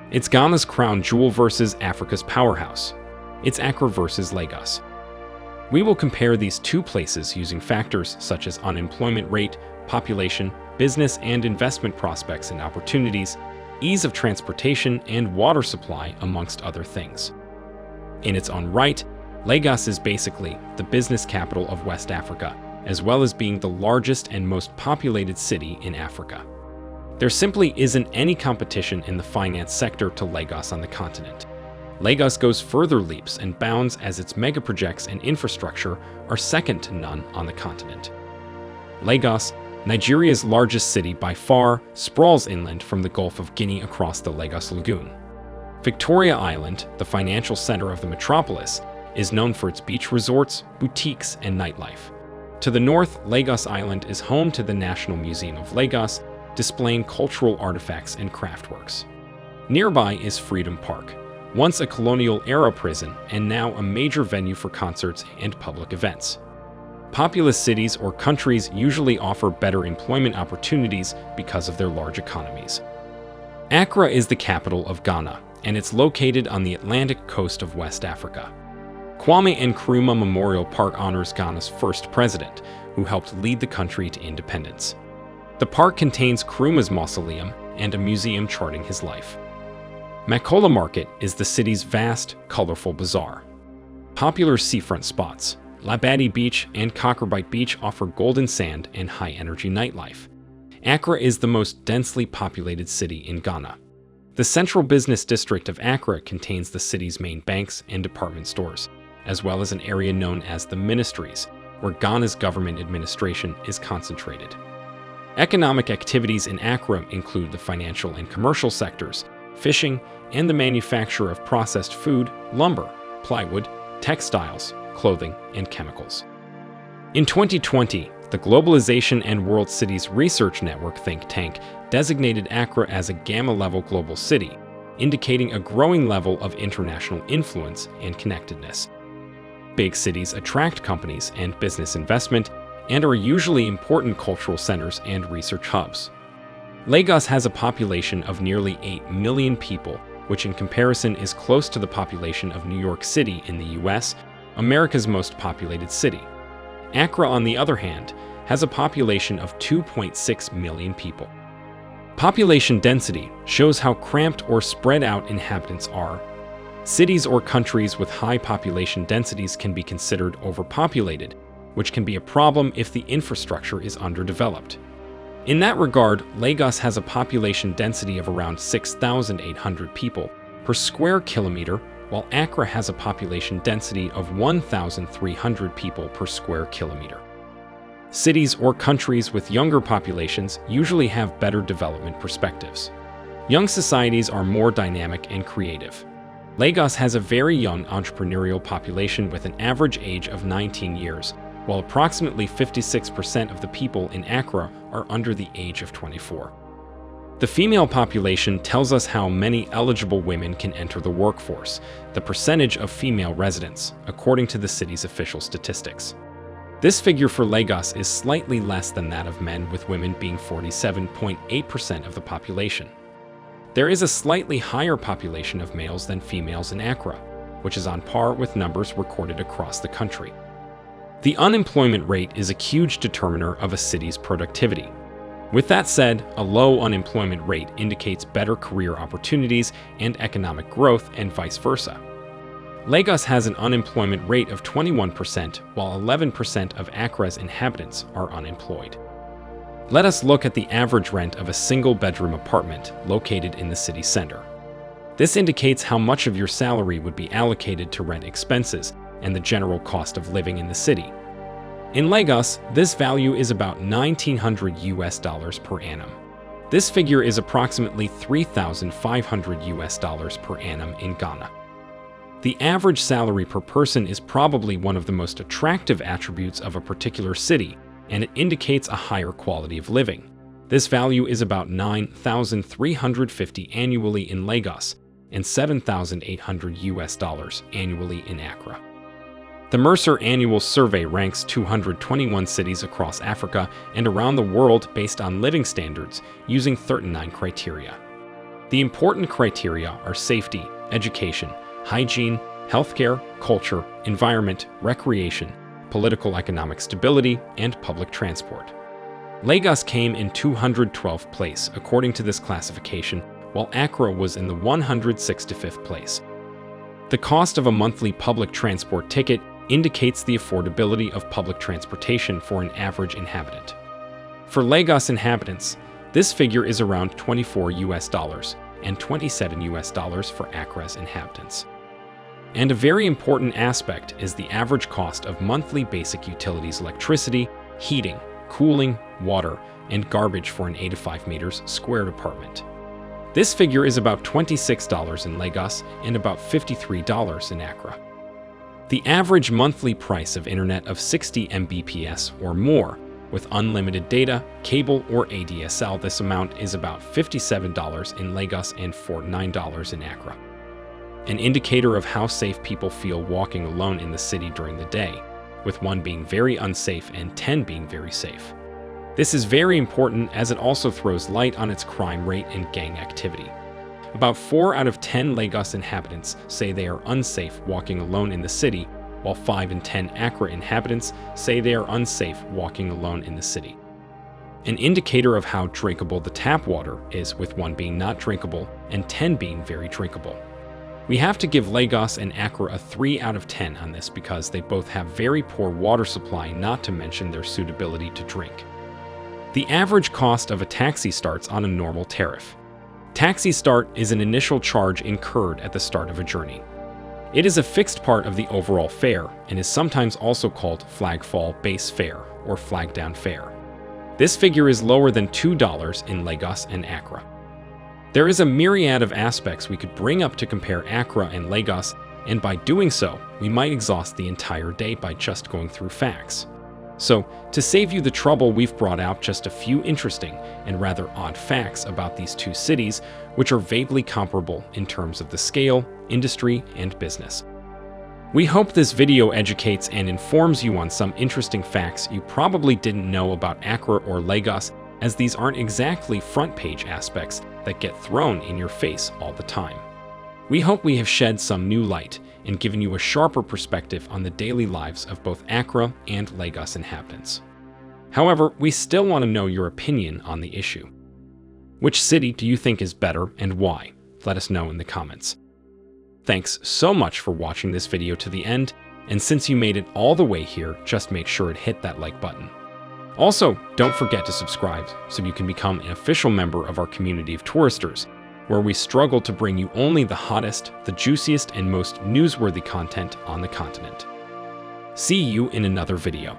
It's Ghana's crown jewel versus Africa's powerhouse. It's Accra versus Lagos. We will compare these two places using factors such as unemployment rate, population, business and investment prospects and opportunities, ease of transportation, and water supply, amongst other things. In its own right, Lagos is basically the business capital of West Africa, as well as being the largest and most populated city in Africa. There simply isn't any competition in the finance sector to Lagos on the continent. Lagos goes further leaps and bounds as its megaprojects and infrastructure are second to none on the continent. Lagos, Nigeria's largest city by far, sprawls inland from the Gulf of Guinea across the Lagos Lagoon. Victoria Island, the financial center of the metropolis, is known for its beach resorts, boutiques, and nightlife. To the north, Lagos Island is home to the National Museum of Lagos, displaying cultural artifacts and craftworks. Nearby is Freedom Park, once a colonial-era prison and now a major venue for concerts and public events. Populous cities or countries usually offer better employment opportunities because of their large economies. Accra is the capital of Ghana, and it's located on the Atlantic coast of West Africa. Kwame Nkrumah Memorial Park honors Ghana's first president, who helped lead the country to independence. The park contains Nkrumah's mausoleum and a museum charting his life. Makola Market is the city's vast, colorful bazaar. Popular seafront spots, Labadi Beach and Cockerbite Beach offer golden sand and high-energy nightlife. Accra is the most densely populated city in Ghana. The central business district of Accra contains the city's main banks and department stores, as well as an area known as the Ministries, where Ghana's government administration is concentrated. Economic activities in Accra include the financial and commercial sectors, fishing, and the manufacture of processed food, lumber, plywood, textiles, clothing, and chemicals. In 2020, the Globalization and World Cities Research Network think tank designated Accra as a Gamma-level global city, indicating a growing level of international influence and connectedness. Big cities attract companies and business investment and are usually important cultural centers and research hubs. Lagos has a population of nearly 8 million people, which in comparison is close to the population of New York City in the US, America's most populated city. Accra, on the other hand, has a population of 2.6 million people. Population density shows how cramped or spread out inhabitants are. Cities or countries with high population densities can be considered overpopulated, which can be a problem if the infrastructure is underdeveloped. In that regard, Lagos has a population density of around 6,800 people per square kilometer, while Accra has a population density of 1,300 people per square kilometer. Cities or countries with younger populations usually have better development perspectives. Young societies are more dynamic and creative. Lagos has a very young entrepreneurial population with an average age of 19 years, while approximately 56% of the people in Accra are under the age of 24. The female population tells us how many eligible women can enter the workforce, the percentage of female residents, according to the city's official statistics. This figure for Lagos is slightly less than that of men, with women being 47.8% of the population. There is a slightly higher population of males than females in Accra, which is on par with numbers recorded across the country. The unemployment rate is a huge determiner of a city's productivity. With that said, a low unemployment rate indicates better career opportunities and economic growth, and vice versa. Lagos has an unemployment rate of 21%, while 11% of Accra's inhabitants are unemployed. Let us look at the average rent of a single-bedroom apartment located in the city center. This indicates how much of your salary would be allocated to rent expenses and the general cost of living in the city. In Lagos, this value is about $1,900 per annum. This figure is approximately $3,500 per annum in Ghana. The average salary per person is probably one of the most attractive attributes of a particular city, and it indicates a higher quality of living. This value is about $9,350 annually in Lagos and $7,800 annually in Accra. The Mercer Annual Survey ranks 221 cities across Africa and around the world based on living standards using 39 criteria. The important criteria are safety, education, hygiene, healthcare, culture, environment, recreation, political economic stability, and public transport. Lagos came in 212th place according to this classification, while Accra was in the 165th place. The cost of a monthly public transport ticket indicates the affordability of public transportation for an average inhabitant. For Lagos inhabitants, this figure is around $24 and $27 for Accra's inhabitants. And a very important aspect is the average cost of monthly basic utilities: electricity, heating, cooling, water, and garbage for an 85 meters squared apartment. This figure is about $26 in Lagos and about $53 in Accra. The average monthly price of internet of 60 Mbps or more, with unlimited data, cable, or ADSL, this amount is about $57 in Lagos and $49 in Accra. An indicator of how safe people feel walking alone in the city during the day, with 1 being very unsafe and 10 being very safe. This is very important as it also throws light on its crime rate and gang activity. About 4 out of 10 Lagos inhabitants say they are unsafe walking alone in the city, while 5 in 10 Accra inhabitants say they are unsafe walking alone in the city. An indicator of how drinkable the tap water is, with 1 being not drinkable and 10 being very drinkable. We have to give Lagos and Accra a 3 out of 10 on this because they both have very poor water supply, not to mention their suitability to drink. The average cost of a taxi starts on a normal tariff. Taxi start is an initial charge incurred at the start of a journey. It is a fixed part of the overall fare and is sometimes also called flagfall base fare or flag down fare. This figure is lower than $2 in Lagos and Accra. There is a myriad of aspects we could bring up to compare Accra and Lagos, and by doing so, we might exhaust the entire day by just going through facts. So, to save you the trouble, we've brought out just a few interesting and rather odd facts about these two cities, which are vaguely comparable in terms of the scale, industry, and business. We hope this video educates and informs you on some interesting facts you probably didn't know about Accra or Lagos, as these aren't exactly front-page aspects that get thrown in your face all the time. We hope we have shed some new light and given you a sharper perspective on the daily lives of both Accra and Lagos inhabitants. However, we still want to know your opinion on the issue. Which city do you think is better and why? Let us know in the comments. Thanks so much for watching this video to the end, and since you made it all the way here, just make sure to hit that like button. Also, don't forget to subscribe so you can become an official member of our community of touristers, where we struggle to bring you only the hottest, the juiciest, and most newsworthy content on the continent. See you in another video.